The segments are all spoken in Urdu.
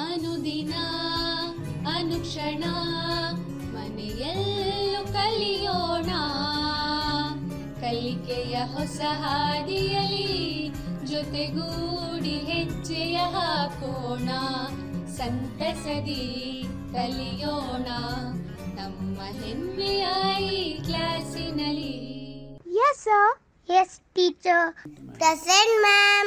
ಅನುದಿನ ಅನುಕ್ಷಣ ಮನೆಯಲ್ಲೂ ಕಲಿಯೋಣ, ಕಲಿಕೆಯ ಹೊಸ ಹಾದಿಯಲಿ ಜೊತೆಗೂಡಿ ಹೆಜ್ಜೆಯ ಹಾಕೋಣ, ಸಂತಸದಿ ಕಲಿಯೋಣ ನಮ್ಮ ಹೆಮ್ಮೆಯ ಈ ಕ್ಲಾಸಿನಲ್ಲಿ. Yes, sir. Yes, teacher. Present, ma'am.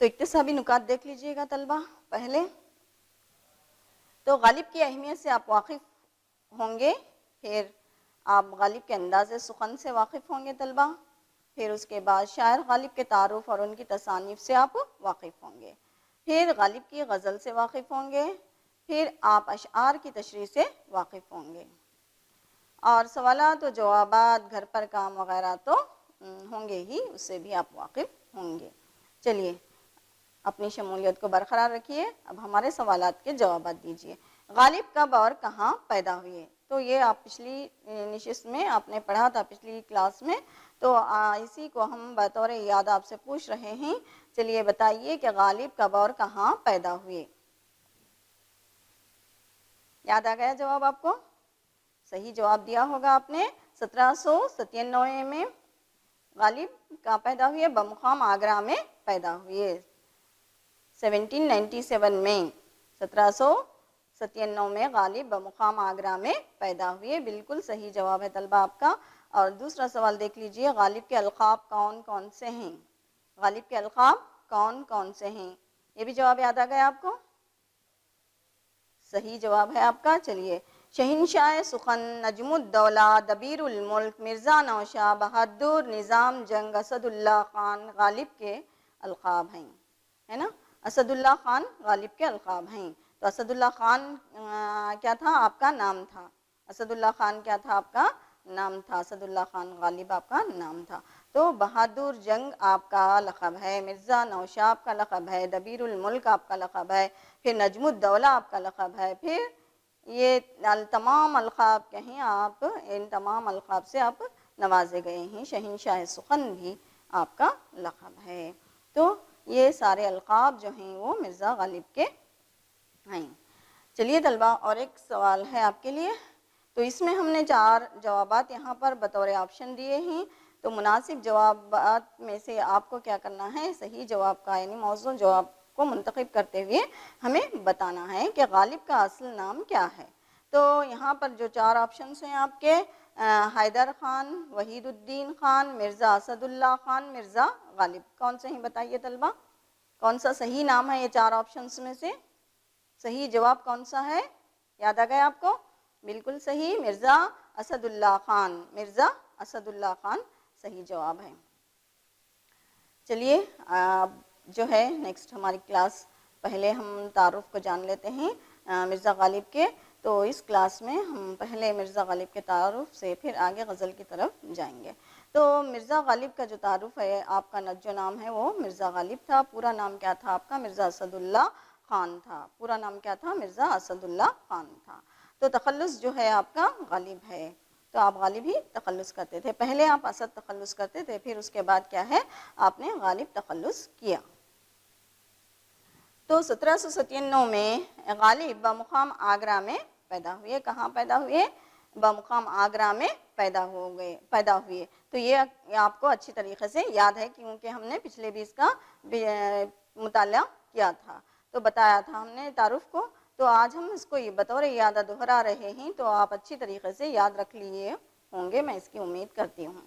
تو اقتصابی نکات دیکھ لیجئے گا طلبہ پہلے. تو غالب کی اہمیت سے آپ واقف ہوں گے، پھر آپ غالب کے انداز سخن سے واقف ہوں گے طلبہ، پھر اس کے بعد شاعر غالب کے تعارف اور ان کی تصانیف سے آپ واقف ہوں گے، پھر غالب کی غزل سے واقف ہوں گے، پھر آپ اشعار کی تشریح سے واقف ہوں گے، اور سوالات و جوابات، گھر پر کام وغیرہ تو ہوں گے ہی، اس سے بھی آپ واقف ہوں گے. چلیے اپنی شمولیت کو برقرار رکھیے. اب ہمارے سوالات کے جوابات دیجیے. غالب کب اور کہاں پیدا ہوئے؟ تو یہ آپ پچھلی نشست میں آپ نے پڑھا تھا، پچھلی کلاس میں، تو اسی کو ہم بطور یاد آپ سے پوچھ رہے ہیں. چلیے بتائیے کہ غالب کب اور کہاں پیدا ہوئے؟ یاد آ گیا جواب آپ کو؟ صحیح جواب دیا ہوگا آپ نے. 1797 میں غالب کہاں پیدا ہوئے؟ بمقام آگرہ میں پیدا ہوئے. 1797 میں 1797 میں غالب بمقام آگرہ میں پیدا ہوئے. بالکل صحیح جواب ہے طلبہ آپ کا. اور دوسرا سوال دیکھ لیجئے، غالب کے القاب کون کون سے ہیں؟ غالب کے القاب کون کون سے ہیں؟ یہ بھی جواب یاد آ گیا آپ کو؟ صحیح جواب ہے آپ کا. چلیے، شہنشاہ سخن، نجم الدولہ، دبیر الملک، مرزا نوشاہ، بہادر، نظام جنگ، اسد اللہ خان غالب کے القاب ہیں، ہے نا؟ اسد اللہ خان غالب کے القاب ہیں. تو اسد اللہ خان کیا تھا آپ کا نام تھا؟ اسد اللہ خان کیا تھا آپ کا نام تھا؟ اسد اللہ خان غالب آپ کا نام تھا. تو بہادر جنگ آپ کا لقب ہے، مرزا نوشاہ آپ کا لقب ہے، دبیر الملک آپ کا لقب ہے، پھر نجم الدولہ آپ کا لقب ہے، پھر یہ تمام القاب کہیں آپ، ان تمام القاب سے آپ نوازے گئے ہیں. شہنشاہ سخن بھی آپ کا لقب ہے. تو یہ سارے القاب جو ہیں وہ مرزا غالب کے ہیں. چلیے طلبہ، اور ایک سوال ہے آپ کے لیے. تو اس میں ہم نے 4 جوابات یہاں پر بطور آپشن دیے ہیں. تو مناسب جوابات میں سے آپ کو کیا کرنا ہے؟ صحیح جواب کا یعنی موزوں جواب کو منتخب کرتے ہوئے ہمیں بتانا ہے کہ غالب کا اصل نام کیا ہے. تو یہاں پر جو 4 آپشنس ہیں آپ کے، حیدر خان، وحید الدین خان، مرزا اسد اللہ خان، مرزا غالب، کون سے ہیں بتائیے طلبہ؟ کون سا صحیح نام ہے یہ 4 آپشنس میں سے؟ صحیح جواب کون سا ہے؟ یاد آ گیا آپ کو؟ بالکل صحیح، مرزا اسد اللہ خان. مرزا اسد اللہ خان صحیح جواب ہے. چلیے جو ہے نیکسٹ ہماری کلاس، پہلے ہم تعارف کو جان لیتے ہیں مرزا غالب کے. تو اس کلاس میں ہم پہلے مرزا غالب کے تعارف سے پھر آگے غزل کی طرف جائیں گے. تو مرزا غالب کا جو تعارف ہے، آپ کا جو نام ہے وہ مرزا غالب تھا. پورا نام کیا تھا آپ کا؟ مرزا اسد اللہ خان تھا. پورا نام کیا تھا؟ مرزا اسد اللہ خان تھا. تو تخلص جو ہے آپ کا غالب ہے. تو آپ غالب ہی تخلص کرتے تھے. پہلے آپ اسد تخلص کرتے تھے، پھر اس کے بعد کیا ہے؟ آپ نے غالب تخلص کیا. تو 1797 میں غالب بمقام آگرہ میں پیدا ہوئے. کہاں پیدا ہوئے؟ بمقام آگرہ میں پیدا ہوئے. تو یہ آپ کو اچھی طریقے سے یاد ہے کیونکہ ہم نے پچھلے بھی اس کا مطالعہ کیا تھا، تو بتایا تھا ہم نے تعارف کو. تو آج ہم اس کو بطور یاد دہرا رہے ہیں، تو آپ اچھی طریقے سے یاد رکھ لیے ہوں گے، میں اس کی امید کرتی ہوں.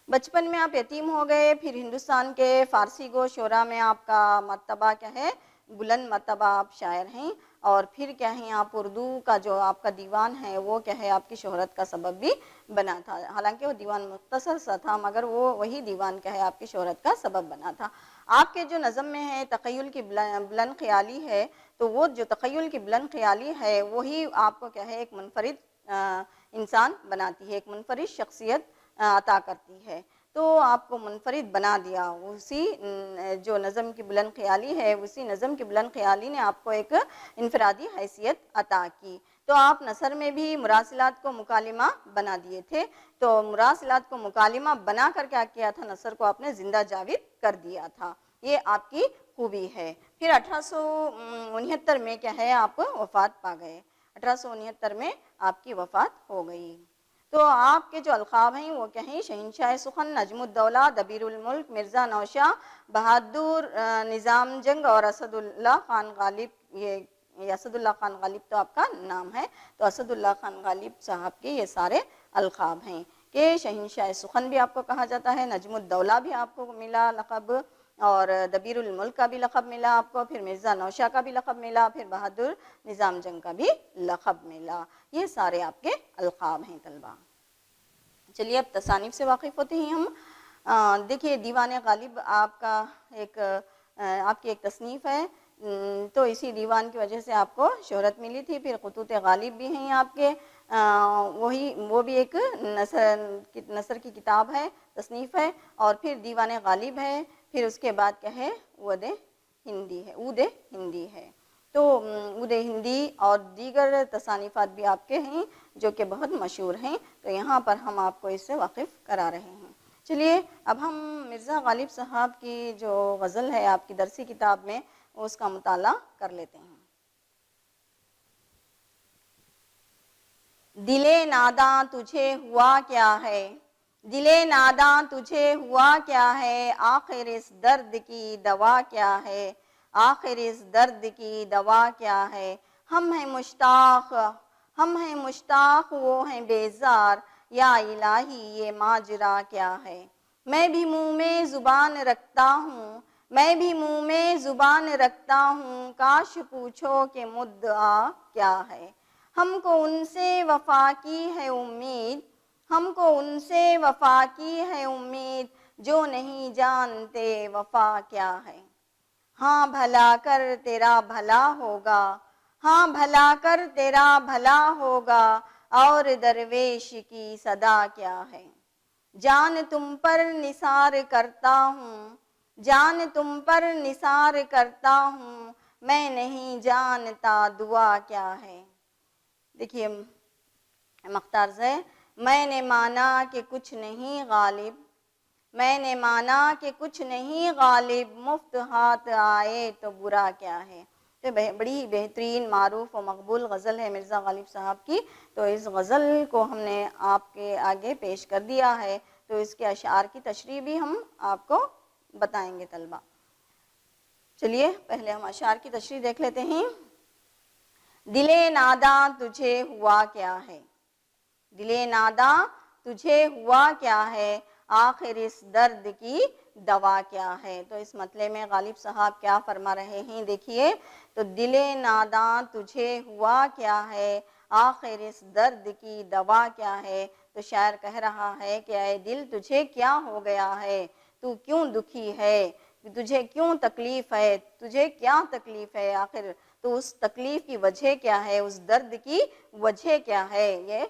بچپن میں آپ یتیم ہو گئے، پھر ہندوستان کے فارسی گو شعراء میں آپ کا مرتبہ کیا ہے؟ بلند مرتبہ آپ شاعر ہیں. اور پھر کیا ہیں آپ اردو کا جو آپ کا دیوان ہے وہ کیا ہے آپ کی شہرت کا سبب بھی بنا تھا. حالانکہ وہ دیوان مختصر سا تھا، مگر وہی دیوان کیا ہے آپ کی شہرت کا سبب بنا تھا. آپ کے جو نظم میں ہے تخیل کی بلند خیالی ہے، تو وہ جو تخیل کی بلند خیالی ہے وہی آپ کو کیا ہے ایک منفرد انسان بناتی ہے، ایک منفرد شخصیت عطا کرتی ہے. تو آپ کو منفرد بنا دیا. اسی جو نظم کی بلند خیالی ہے، اسی نظم کی بلند خیالی نے آپ کو ایک انفرادی حیثیت عطا کی. تو آپ نثر میں بھی مراسلات کو مکالمہ بنا دیے تھے. تو مراسلات کو مکالمہ بنا کر کیا کیا تھا؟ نثر کو آپ نے زندہ جاوید کر دیا تھا. یہ آپ کی خوبی ہے. پھر 1869 میں کیا ہے آپ وفات پا گئے. 1869 میں آپ کی وفات ہو گئی. تو آپ کے جو القاب ہیں وہ کیا ہیں؟ شہنشاہ سخن، نجم الدولہ، دبیر الملک، مرزا نوشاہ، بہادر، نظام جنگ اور اسد اللہ خان غالب. یہ اسد اللہ خان غالب تو آپ کا نام ہے. تو اسد اللہ خان غالب صاحب کے یہ سارے القاب ہیں کہ شہنشاہ سخن بھی آپ کو کہا جاتا ہے، نجم الدولہ بھی آپ کو ملا لقب، اور دبیر الملک کا بھی لقب ملا آپ کو، پھر مرزا نوشا کا بھی لقب ملا، پھر بہادر نظام جنگ کا بھی لقب ملا. یہ سارے آپ کے القاب ہیں طلبہ. چلیے اب تصانیف سے واقف ہوتے ہیں ہم. دیکھیے دیوان غالب آپ کا آپ کی ایک تصنیف ہے، تو اسی دیوان کی وجہ سے آپ کو شہرت ملی تھی. پھر خطوط غالب بھی ہیں آپ کے، وہ بھی ایک نثر کی کتاب ہے، تصنیف ہے. اور پھر دیوان غالب ہے، پھر اس کے بعد کیا ہے عود ہندی ہے. تو عود ہندی اور دیگر تصانیفات بھی آپ کے ہیں جو کہ بہت مشہور ہیں، تو یہاں پر ہم آپ کو اس سے واقف کرا رہے ہیں. چلیے اب ہم مرزا غالب صاحب کی جو غزل ہے آپ کی درسی کتاب میں، اس کا مطالعہ کر لیتے ہیں. دل ناداں تجھے ہوا کیا ہے، دل ناداں تجھے ہوا کیا ہے، آخر اس درد کی دوا کیا ہے، آخر اس درد کی دوا کیا ہے. ہم ہیں مشتاق وہ ہیں بیزار، یا الہی یہ ماجرا کیا ہے. میں بھی منہ میں زبان رکھتا ہوں، میں بھی منہ میں زبان رکھتا ہوں، کاش پوچھو کہ مدعا کیا ہے. ہم کو ان سے وفا کی ہے امید، ہم کو ان سے وفا کی ہے امید، جو نہیں جانتے وفا کیا ہے. ہاں بھلا کر تیرا بھلا ہوگا، ہاں بھلا کر تیرا بھلا ہوگا، اور درویش کی صدا کیا ہے. جان تم پر نثار کرتا ہوں، جان تم پر نثار کرتا ہوں، میں نہیں جانتا دعا کیا ہے. دیکھیے مختار سے، میں نے مانا کہ کچھ نہیں غالب، میں نے مانا کہ کچھ نہیں غالب، مفت ہاتھ آئے تو برا کیا ہے. تو بڑی بہترین معروف و مقبول غزل ہے مرزا غالب صاحب کی. تو اس غزل کو ہم نے آپ کے آگے پیش کر دیا ہے، تو اس کے اشعار کی تشریح بھی ہم آپ کو بتائیں گے طلبہ. چلیے پہلے ہم اشعار کی تشریح دیکھ لیتے ہیں. دل ناداں تجھے ہوا کیا ہے، دل ناداں تجھے ہوا کیا ہے، آخر اس درد کی دوا کیا ہے. تو اس مطلع میں غالب صاحب کیا فرما رہے ہیں دیکھیے. تو دل ناداں تجھے ہوا کیا ہے، آخر اس درد کی دوا کیا ہے. تو شاعر کہہ رہا ہے کہ اے دل تجھے کیا ہو گیا ہے، تو کیوں دکھی ہے، تجھے کیوں تکلیف ہے، تجھے کیا تکلیف ہے، آخر تو اس تکلیف کی وجہ کیا ہے، اس درد کی وجہ کیا ہے. یہ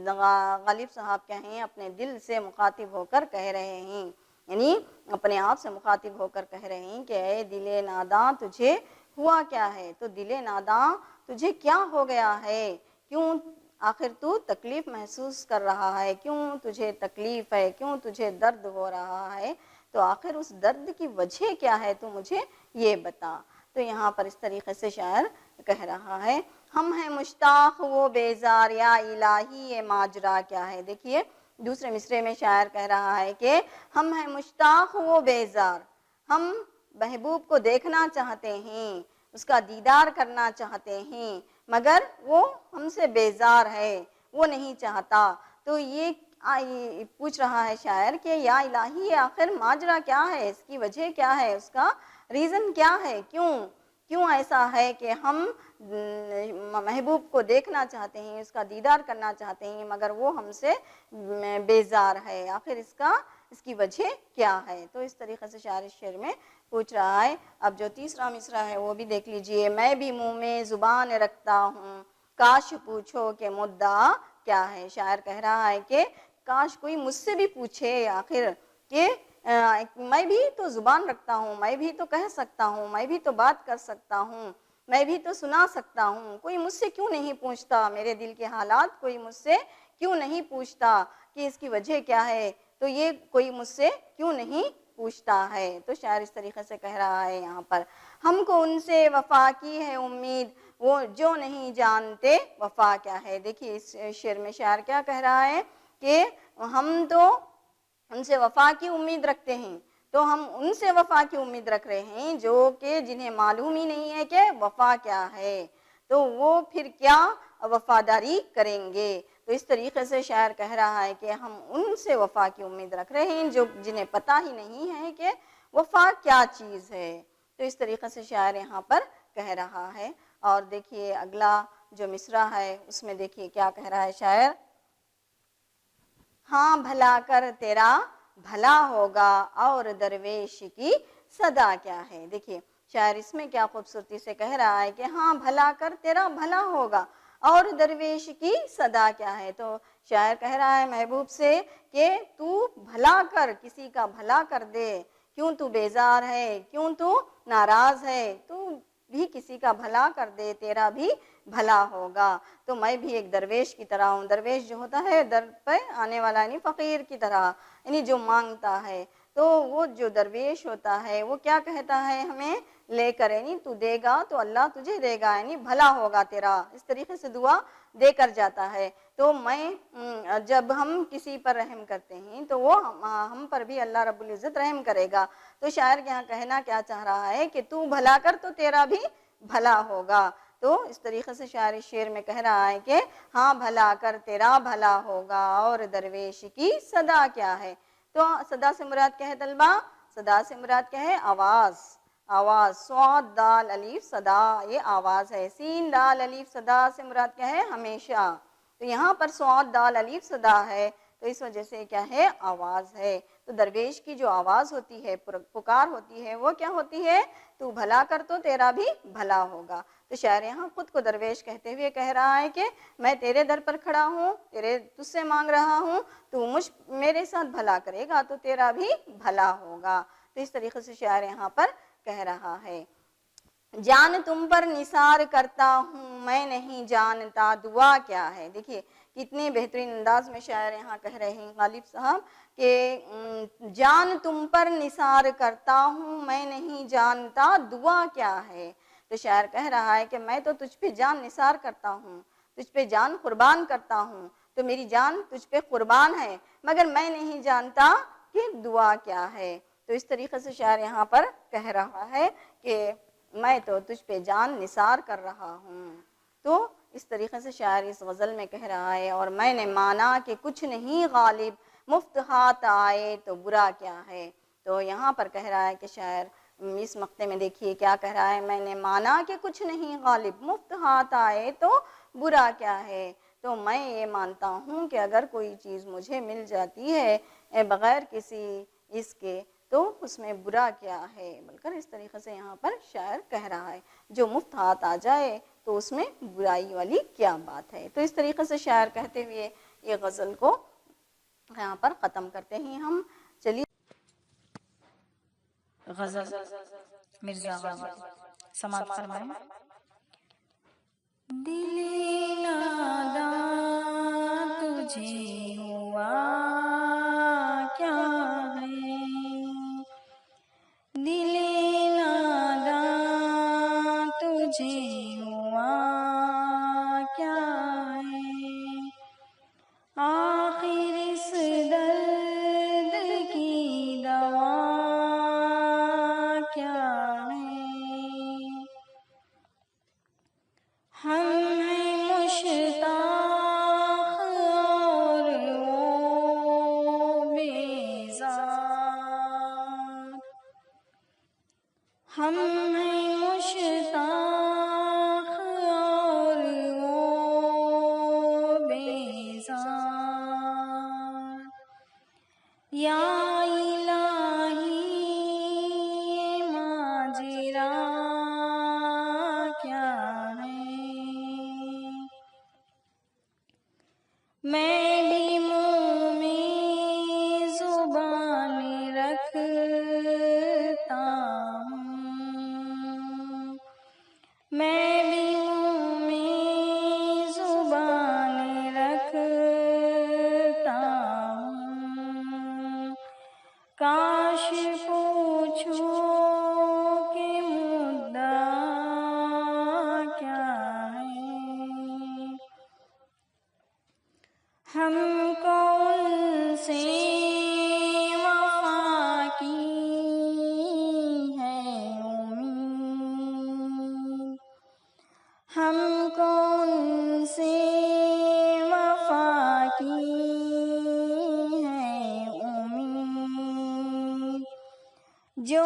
غالب صاحب کہیں اپنے دل سے مخاطب ہو کر کہہ رہے ہیں، یعنی اپنے آپ سے مخاطب ہو کر کہہ رہے ہیں کہ اے دل ناداں تجھے ہوا کیا ہے. تو دل ناداں تجھے کیا ہو گیا ہے، کیوں آخر تو تکلیف محسوس کر رہا ہے، کیوں تجھے تکلیف ہے، کیوں تجھے درد ہو رہا ہے. تو آخر اس درد کی وجہ کیا ہے تو مجھے یہ بتا. تو یہاں پر اس طریقے سے شاعر کہہ رہا ہے. ہم ہیں مشتاق وہ بیزار، یا الہی یہ ماجرا کیا ہے. دیکھیے دوسرے مصرے میں شاعر کہہ رہا ہے کہ ہم ہیں مشتاق وہ بیزار، ہم محبوب کو دیکھنا چاہتے ہیں، اس کا دیدار کرنا چاہتے ہیں، مگر وہ ہم سے بیزار ہے، وہ نہیں چاہتا. تو یہ پوچھ رہا ہے شاعر کہ یا الہی آخر ماجرا کیا ہے، اس کی وجہ کیا ہے، اس کا ریزن کیا ہے، کیوں ایسا ہے کہ ہم محبوب کو دیکھنا چاہتے ہیں، اس کا دیدار کرنا چاہتے ہیں، مگر وہ ہم سے بیزار ہے، آخر اس کی وجہ کیا ہے. تو اس طریقے سے شاعر شعر میں پوچھ رہا ہے. اب جو تیسرا مصرع ہے وہ بھی دیکھ لیجئے. میں بھی منہ میں زبان رکھتا ہوں، کاش پوچھو کہ مدعا کیا ہے. شاعر کہہ رہا ہے کہ کاش کوئی مجھ سے بھی پوچھے آخر کہ میں بھی تو زبان رکھتا ہوں، میں بھی تو کہہ سکتا ہوں، میں بھی تو بات کر سکتا ہوں، میں بھی تو سنا سکتا ہوں. کوئی مجھ سے کیوں نہیں پوچھتا میرے دل کے حالات، کوئی مجھ سے کیوں نہیں پوچھتا کہ اس کی وجہ کیا ہے. تو یہ کوئی مجھ سے کیوں نہیں پوچھتا ہے. تو شاعر اس طریقے سے کہہ رہا ہے یہاں پر ہم کو ان سے وفا کی ہے امید، وہ جو نہیں جانتے وفا کیا ہے. دیکھیے اس شعر میں شاعر کیا کہہ رہا ہے کہ ہم تو ان سے وفا کی امید رکھتے ہیں، تو ہم ان سے وفا کی امید رکھ رہے ہیں جو کہ جنہیں معلوم ہی نہیں ہے کہ وفا کیا ہے، تو وہ پھر کیا وفاداری کریں گے. تو اس طریقے سے شاعر کہہ رہا ہے کہ ہم ان سے وفا کی امید رکھ رہے ہیں جو جنہیں پتہ ہی نہیں ہے کہ وفا کیا چیز ہے. تو اس طریقے سے شاعر یہاں پر کہہ رہا ہے. اور دیکھیے اگلا جو مصرع ہے اس میں دیکھیے کیا کہہ رہا ہے شاعر. ہاں بھلا کر تیرا بھلا ہوگا اور درویش کی صدا کیا ہے. دیکھیے شاعر اس میں کیا خوبصورتی سے کہہ رہا ہے کہ ہاں بھلا کر تیرا بھلا ہوگا اور درویش کی صدا کیا ہے. تو شاعر کہہ رہا ہے محبوب سے کہ تو بھلا کر، کسی کا بھلا کر دے. کیوں تو بیزار ہے، کیوں تو ناراض ہے، تو بھی کسی کا بھلا کر دے، تیرا بھی بھلا ہوگا. تو میں بھی ایک درویش کی طرح ہوں. درویش جو ہوتا ہے در پہ آنے والا یعنی فقیر کی طرح، یعنی جو مانگتا ہے. تو وہ جو درویش ہوتا ہے وہ کیا کہتا ہے ہمیں لے کر، یعنی تو دے گا تو اللہ تجھے دے گا، یعنی بھلا ہوگا تیرا. اس طریقے سے دعا دے کر جاتا ہے. تو جب ہم کسی پر رحم کرتے ہیں تو وہ ہم پر بھی اللہ رب العزت رحم کرے گا. تو شاعر یہاں کہنا کیا چاہ رہا ہے کہ تو بھلا کر تو تیرا بھی بھلا ہوگا. تو اس طریقے سے شاعر شعر میں کہہ رہا ہے کہ ہاں بھلا کر تیرا بھلا ہوگا اور درویش کی صدا کیا ہے. تو صدا سے مراد کیا ہے طلبہ؟ صدا سے مراد کیا ہے؟ آواز. آواز، صاد دال الف صدا، یہ آواز ہے. سین دال الف صدا سے مراد کیا ہے؟ ہمیشہ. تو یہاں پر صاد دال الف صدا ہے تو اس وجہ سے کیا ہے؟ آواز ہے. تو درویش کی جو آواز ہوتی ہے، پکار ہوتی ہے، وہ کیا ہوتی ہے؟ تو بھلا کر تو تیرا بھی بھلا ہوگا. تو شاعر یہاں خود کو درویش کہتے ہوئے کہہ رہا ہے کہ میں تیرے در پر کھڑا ہوں، تجھ سے مانگ رہا ہوں، تو میرے ساتھ بھلا کرے گا تو تیرا بھی بھلا ہوگا. تو اس طریقے سے شاعر یہاں پر کہہ رہا ہے. جان تم پر نثار کرتا ہوں میں نہیں جانتا دعا کیا ہے. دیکھیے کتنے بہترین انداز میں شاعر یہاں کہہ رہے ہیں غالب صاحب کہ جان تم پر نثار کرتا ہوں میں نہیں جانتا دعا کیا ہے. تو شاعر کہہ رہا ہے کہ میں تو تجھ پہ جان نثار کرتا ہوں، تجھ پہ جان قربان کرتا ہوں، تو میری جان تجھ پہ قربان ہے، مگر میں نہیں جانتا کہ دعا کیا ہے. تو اس طریقے سے شاعر یہاں پر کہہ رہا ہے کہ میں تو تجھ پہ جان نثار کر رہا ہوں. تو اس طریقے سے شاعر اس غزل میں کہہ رہا ہے اور میں نے مانا کہ کچھ نہیں غالب مفت ہاتھ آئے تو برا کیا ہے. تو یہاں پر کہہ رہا ہے کہ شاعر اس مقطع میں دیکھیے کیا کہہ رہا ہے. میں نے مانا کہ کچھ نہیں غالب مفت ہاتھ آئے تو برا کیا ہے. تو میں یہ مانتا ہوں کہ اگر کوئی چیز مجھے مل جاتی ہے بغیر کسی اس کے تو اس میں برا کیا ہے. بول کر اس طریقے سے یہاں پر شاعر کہہ رہا ہے جو مفت ہاتھ آ جائے تو اس میں برائی والی کیا بات ہے. تو اس طریقے سے شاعر کہتے ہوئے یہ غزل کو یہاں پر ختم کرتے ہیں ہم. چلیے غزل مرزا غالب سماعت فرمائیں. دل ناداں تجھے ہوا کیا ہے، دل ناداں تجھے ہوا کیا ہے، آخر اس درد کی دوا کیا ہے. ہم ہیں مشتاق اور وہ بیزار، ہم ہیں مشتاق اور وہ بیزار. یا الہی یہ ماجرا کیا ہے، میں بھی منہ میں زبان رکھتا ہوں، میں بھی منہ میں زبان رکھتا ہوں. کاش پوچھو کہ مدعا کیا ہے، ہم کو ان سے وفا کی ہے امید، ہم کو ان سے وفا کی ہے امید. جو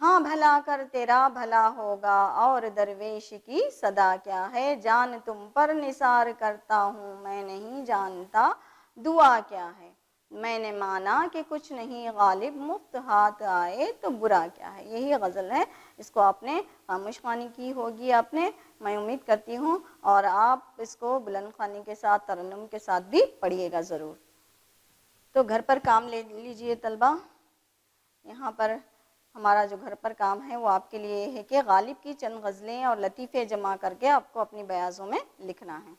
ہاں بھلا کر تیرا بھلا ہوگا اور درویش کی صدا کیا ہے، جان تم پر نثار کرتا ہوں میں نہیں جانتا دعا کیا ہے، میں نے مانا کہ کچھ نہیں غالب مفت ہاتھ آئے تو برا کیا ہے۔ یہی غزل ہے، اس کو آپ نے خاموش خوانی کی ہوگی آپ نے، میں امید کرتی ہوں، اور آپ اس کو بلند خوانی کے ساتھ ترنم کے ساتھ بھی پڑھیے گا ضرور۔ تو گھر پر کام لے لیجئے طلبہ، یہاں پر ہمارا جو گھر پر کام ہے وہ آپ کے لیے ہے کہ غالب کی چند غزلیں اور لطیفے جمع کر کے آپ کو اپنی بیاضوں میں لکھنا ہے۔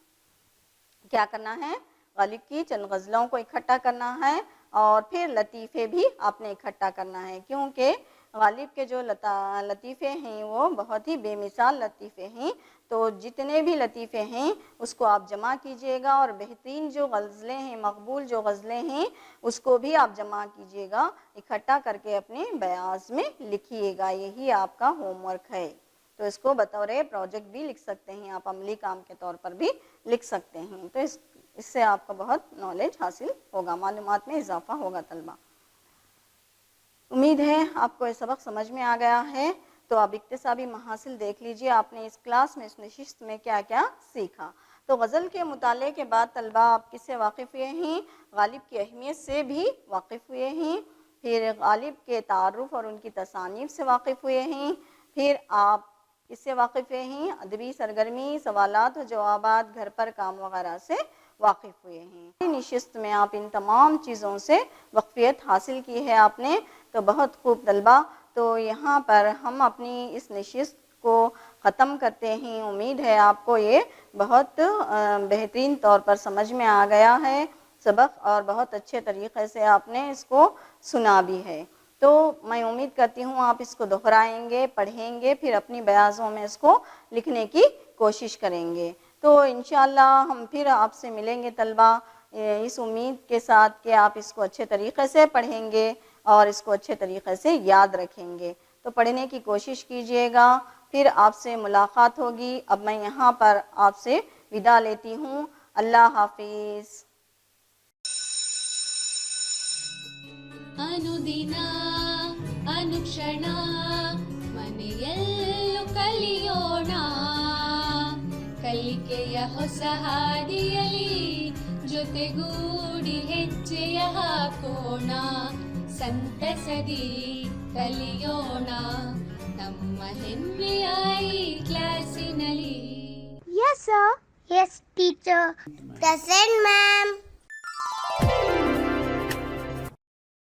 کیا کرنا ہے؟ غالب کی چند غزلوں کو اکٹھا کرنا ہے اور پھر لطیفے بھی آپ نے اکٹھا کرنا ہے، کیونکہ غالب کے جو لطیفے ہیں وہ بہت ہی بے مثال لطیفے ہیں، تو جتنے بھی لطیفے ہیں اس کو آپ جمع کیجئے گا، اور بہترین جو غزلیں ہیں، مقبول جو غزلیں ہیں اس کو بھی آپ جمع کیجئے گا، اکٹھا کر کے اپنے بیاض میں لکھیے گا، یہی آپ کا ہوم ورک ہے۔ تو اس کو بطور پروجیکٹ بھی لکھ سکتے ہیں آپ، عملی کام کے طور پر بھی لکھ سکتے ہیں، تو اس سے آپ کا بہت نالج حاصل ہوگا، معلومات میں اضافہ ہوگا طلبہ۔ امید ہے آپ کو یہ سبق سمجھ میں آ گیا ہے، تو اب اکتسابی محاصل دیکھ لیجئے آپ نے اس کلاس میں، اس نشست میں کیا کیا سیکھا۔ تو غزل کے مطالعے کے بعد طلبہ آپ کس سے واقف ہوئے ہیں؟ غالب کی اہمیت سے بھی واقف ہوئے ہیں، پھر غالب کے تعارف اور ان کی تصانیف سے واقف ہوئے ہیں، پھر آپ اس سے واقف ہوئے ہیں ادبی سرگرمی، سوالات و جوابات، گھر پر کام وغیرہ سے واقف ہوئے ہیں۔ نشست میں آپ ان تمام چیزوں سے واقفیت حاصل کی ہے آپ نے، تو بہت خوب طلبہ۔ تو یہاں پر ہم اپنی اس نشست کو ختم کرتے ہیں، امید ہے آپ کو یہ بہت بہترین طور پر سمجھ میں آ گیا ہے سبق، اور بہت اچھے طریقے سے آپ نے اس کو سنا بھی ہے۔ تو میں امید کرتی ہوں آپ اس کو دہرائیں گے، پڑھیں گے، پھر اپنی بیاضوں میں اس کو لکھنے کی کوشش کریں گے۔ تو انشاءاللہ ہم پھر آپ سے ملیں گے طلبہ، اس امید کے ساتھ کہ آپ اس کو اچھے طریقے سے پڑھیں گے اور اس کو اچھے طریقے سے یاد رکھیں گے۔ تو پڑھنے کی کوشش کیجئے گا، پھر آپ سے ملاقات ہوگی۔ اب میں یہاں پر آپ سے وداع لیتی ہوں، اللہ حافظ۔ ಅನುದಿನ ಅನುಕ್ಷಣ ಮನೆಯಲ್ಲೂ ಕಲಿಯೋಣ, ಕಲಿಕೆಯ ಹೊಸ ಹಾದಿಯಲಿ ಜೊತೆಗೂಡಿ ಹೆಜ್ಜೆಯ ಹಾಕೋಣ, ಸಂತಸದಿ ಕಲಿಯೋಣ ನಮ್ಮ ಹೆಮ್ಮೆಯ ಈ ಕ್ಲಾಸಿನಲ್ಲಿ। Yes, sir. Yes, teacher. Present, ma'am.